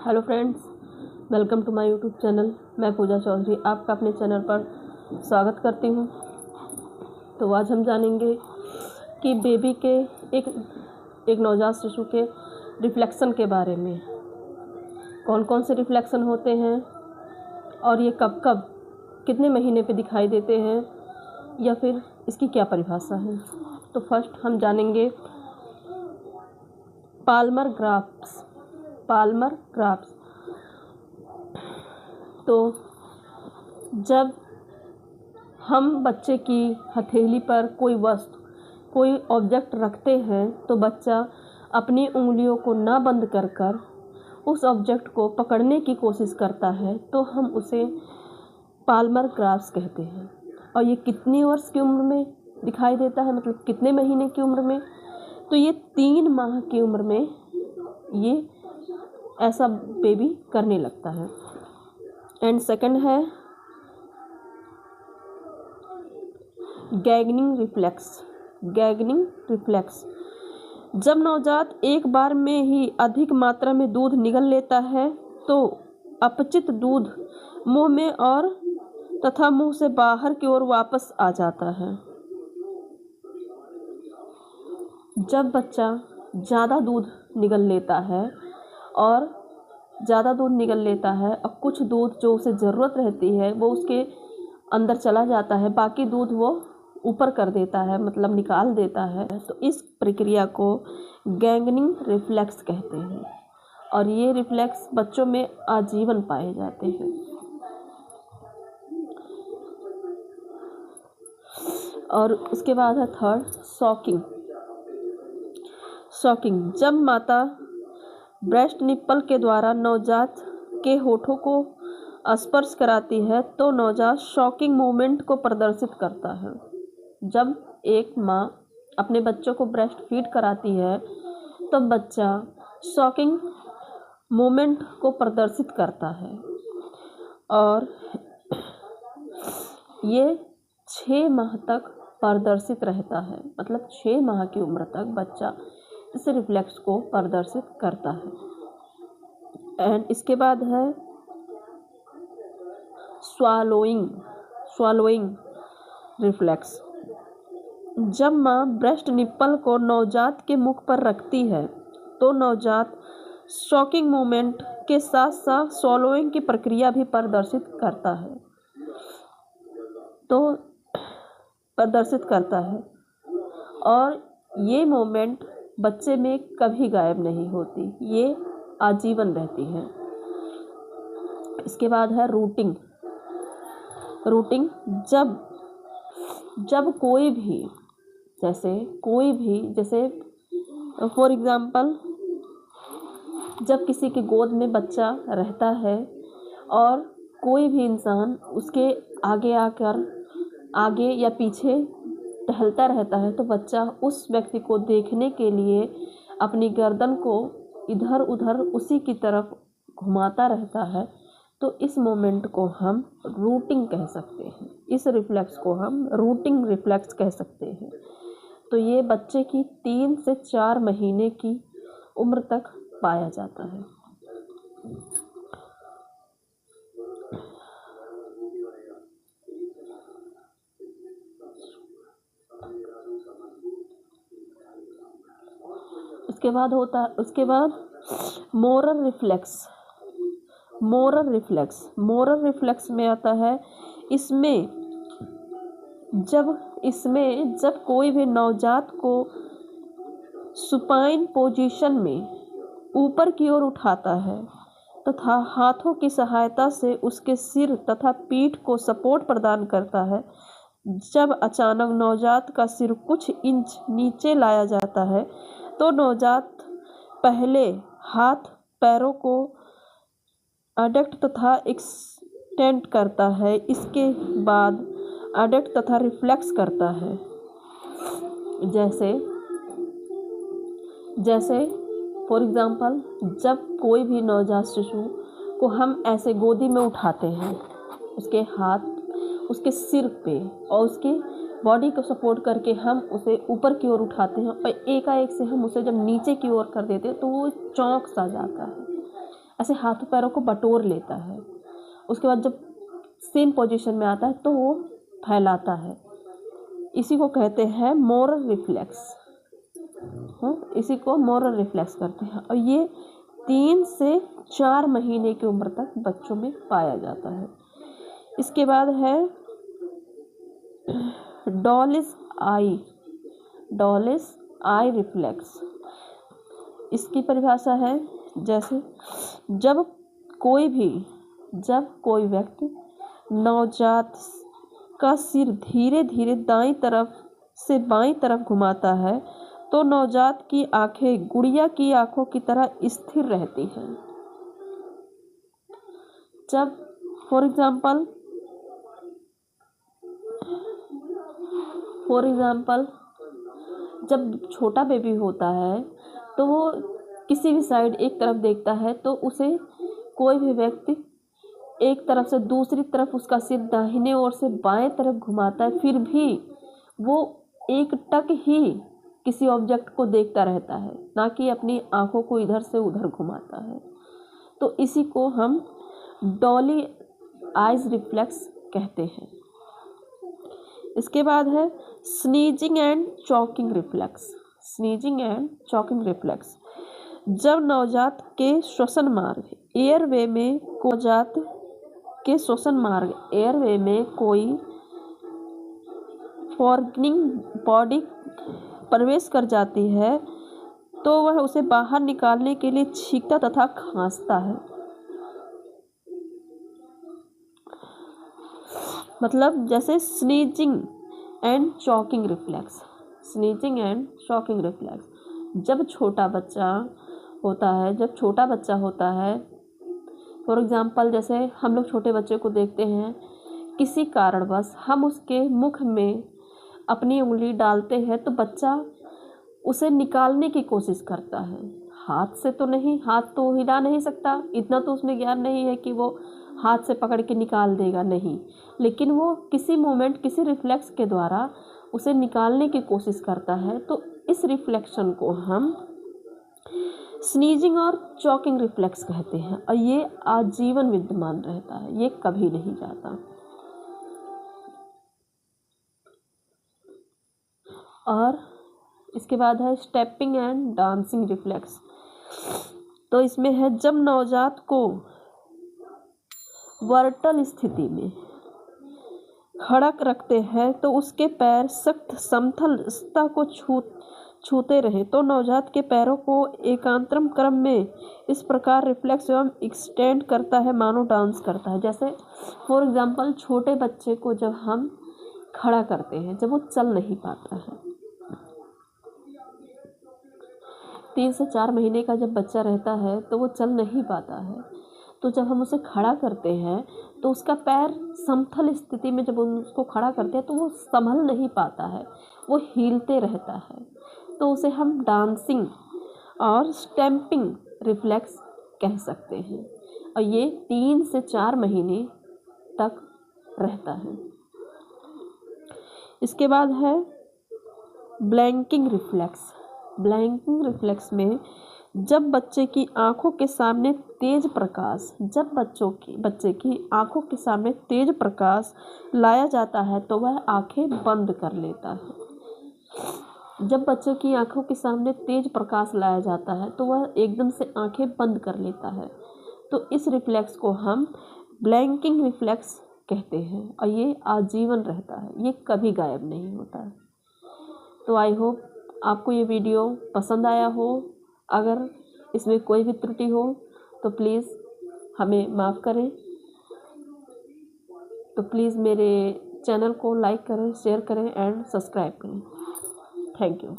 Hello friends, welcome to my YouTube channel. मैं पूजा चौधरी आपका अपने चैनल पर स्वागत करती हूं। तो आज हम जानेंगे कि बेबी के एक नवजात शिशु के रिफ्लेक्शन के बारे में। कौन कौन से रिफ्लेक्शन होते हैं और ये कब कब कितने महीने पे दिखाई देते हैं या फिर इसकी क्या परिभाषा है। तो फर्स्ट हम जानेंगे पाल्मर ग्राफ्स। तो जब हम बच्चे की हथेली पर कोई ऑब्जेक्ट रखते हैं तो बच्चा अपनी उंगलियों को ना बंद कर उस ऑब्जेक्ट को पकड़ने की कोशिश करता है, तो हम उसे पाल्मर ग्राफ्स कहते हैं। और ये कितनी वर्ष की उम्र में दिखाई देता है, मतलब कितने महीने की उम्र में? तो ये 3 माह की उम्र में ये ऐसा बेबी करने लगता है। एंड सेकंड है गैगनिंग रिफ्लेक्स। जब नवजात एक बार में ही अधिक मात्रा में दूध निगल लेता है तो अपचित दूध मुंह में और तथा मुंह से बाहर की ओर वापस आ जाता है। जब बच्चा ज़्यादा दूध निगल लेता है और कुछ दूध जो उसे ज़रूरत रहती है वो उसके अंदर चला जाता है, बाकी दूध वो ऊपर कर देता है, मतलब निकाल देता है। तो इस प्रक्रिया को गैगनिंग रिफ्लेक्स कहते हैं और ये रिफ्लेक्स बच्चों में आजीवन पाए जाते हैं। और उसके बाद है थर्ड शॉकिंग। जब माता ब्रेस्ट निप्पल के द्वारा नवजात के होठों को स्पर्श कराती है तो नवजात शॉकिंग मूवमेंट को प्रदर्शित करता है। जब एक माँ अपने बच्चों को ब्रेस्ट फीड कराती है तो बच्चा शॉकिंग मूवमेंट को प्रदर्शित करता है और ये 6 माह तक प्रदर्शित रहता है, मतलब 6 माह की उम्र तक बच्चा इस रिफ्लेक्स को प्रदर्शित करता है। एंड इसके बाद है स्वालोइंग रिफ्लेक्स। जब माँ ब्रेस्ट निप्पल को नवजात के मुख पर रखती है तो नवजात शॉकिंग मूवमेंट के साथ साथ स्वॉलोइंग की प्रक्रिया भी प्रदर्शित करता है और ये मूवमेंट बच्चे में कभी गायब नहीं होती, ये आजीवन रहती है। इसके बाद है रूटिंग। जब कोई भी जैसे फॉर एग्जांपल जब किसी की गोद में बच्चा रहता है और कोई भी इंसान उसके आगे या पीछे टहलता रहता है तो बच्चा उस व्यक्ति को देखने के लिए अपनी गर्दन को इधर उधर उसी की तरफ घुमाता रहता है, तो इस मोमेंट को हम रूटिंग कह सकते हैं। इस रिफ्लेक्स को हम रूटिंग रिफ्लेक्स कह सकते हैं। तो ये बच्चे की 3 से 4 महीने की उम्र तक पाया जाता है। उसके बाद मोरल रिफ्लेक्स में आता है इसमें जब कोई भी नवजात को सुपाइन पोजीशन में ऊपर की ओर उठाता है तथा हाथों की सहायता से उसके सिर तथा पीठ को सपोर्ट प्रदान करता है, जब अचानक नवजात का सिर कुछ इंच नीचे लाया जाता है तो नवजात पहले हाथ पैरों को अडक्ट तथा एक्सटेंड करता है, इसके बाद अडक्ट तथा रिफ्लेक्स करता है। जैसे फॉर एग्जांपल जब कोई भी नवजात शिशु को हम ऐसे गोदी में उठाते हैं, उसके हाथ उसके सिर पे और उसके बॉडी को सपोर्ट करके हम उसे ऊपर की ओर उठाते हैं और एकाएक से हम उसे जब नीचे की ओर कर देते हैं तो वो चौंक सा जाता है, ऐसे हाथों पैरों को बटोर लेता है। उसके बाद जब सेम पोजीशन में आता है तो वो फैलाता है। इसी को कहते हैं मोरल रिफ्लेक्स। इसी को मोरल रिफ्लेक्स करते हैं। और ये 3 से 4 महीने की उम्र तक बच्चों में पाया जाता है। इसके बाद है डॉलिस आई रिफ्लेक्स। इसकी परिभाषा है, जैसे जब कोई व्यक्ति नवजात का सिर धीरे धीरे दाईं तरफ से बाईं तरफ घुमाता है तो नवजात की आंखें गुड़िया की आंखों की तरह स्थिर रहती हैं। जब फॉर एग्जाम्पल जब छोटा बेबी होता है तो वो किसी भी साइड एक तरफ देखता है तो उसे कोई भी व्यक्ति एक तरफ से दूसरी तरफ उसका सिर दाहिने ओर से बाएं तरफ घुमाता है, फिर भी वो एक टक ही किसी ऑब्जेक्ट को देखता रहता है, ना कि अपनी आंखों को इधर से उधर घुमाता है। तो इसी को हम डॉली आइज रिफ्लेक्स कहते हैं। इसके बाद है स्नीजिंग एंड चॉकिंग रिफ्लेक्स। जब नवजात के श्वसन मार्ग एयरवे में कोई फॉरगिंग बॉडी प्रवेश कर जाती है तो वह उसे बाहर निकालने के लिए छींकता तथा खांसता है। मतलब जैसे स्नीजिंग एंड चॉकिंग रिफ्लेक्स। जब छोटा बच्चा होता है, फॉर एग्जाम्पल जैसे हम लोग छोटे बच्चे को देखते हैं, किसी कारणवश हम उसके मुख में अपनी उंगली डालते हैं तो बच्चा उसे निकालने की कोशिश करता है। हाथ से तो नहीं, हाथ तो हिला नहीं सकता, इतना तो उसमें ज्ञान नहीं है कि वो हाथ से पकड़ के निकाल देगा, नहीं, लेकिन वो किसी मोमेंट किसी रिफ्लेक्स के द्वारा उसे निकालने की कोशिश करता है। तो इस रिफ्लेक्शन को हम स्नीजिंग और चॉकिंग रिफ्लेक्स कहते हैं और ये आजीवन विद्यमान रहता है, ये कभी नहीं जाता। और इसके बाद है स्टेपिंग एंड डांसिंग रिफ्लेक्स। तो इसमें है जब नवजात को वर्टल स्थिति में खड़ा रखते हैं तो उसके पैर सख्त समतल सतह को छूते रहे तो नवजात के पैरों को एकांतरम क्रम में इस प्रकार रिफ्लेक्स एवं एक्सटेंड करता है मानो डांस करता है। जैसे फॉर एग्जाम्पल छोटे बच्चे को जब हम खड़ा करते हैं, जब वो चल नहीं पाता है, 3 से 4 महीने का जब बच्चा रहता है तो वो चल नहीं पाता है, तो जब हम उसे खड़ा करते हैं तो उसका पैर समतल स्थिति में जब उसको खड़ा करते हैं तो वो संभल नहीं पाता है, वो हिलते रहता है, तो उसे हम डांसिंग और स्टैम्पिंग रिफ्लेक्स कह सकते हैं और ये 3 से 4 महीने तक रहता है। इसके बाद है ब्लैंकिंग रिफ्लेक्स में जब बच्चे की आंखों के सामने तेज प्रकाश लाया जाता है तो वह आंखें बंद कर लेता है। जब बच्चे की आंखों के सामने तेज प्रकाश लाया जाता है तो वह एकदम से आंखें बंद कर लेता है। तो इस रिफ्लेक्स को हम ब्लैंकिंग रिफ्लेक्स कहते हैं और ये आजीवन रहता है, ये कभी गायब नहीं होता है। तो आई होप आपको ये वीडियो पसंद आया हो। अगर इसमें कोई भी त्रुटि हो तो प्लीज़ हमें माफ़ करें। तो प्लीज़ मेरे चैनल को लाइक करें, शेयर करें एंड सब्सक्राइब करें। Thank you.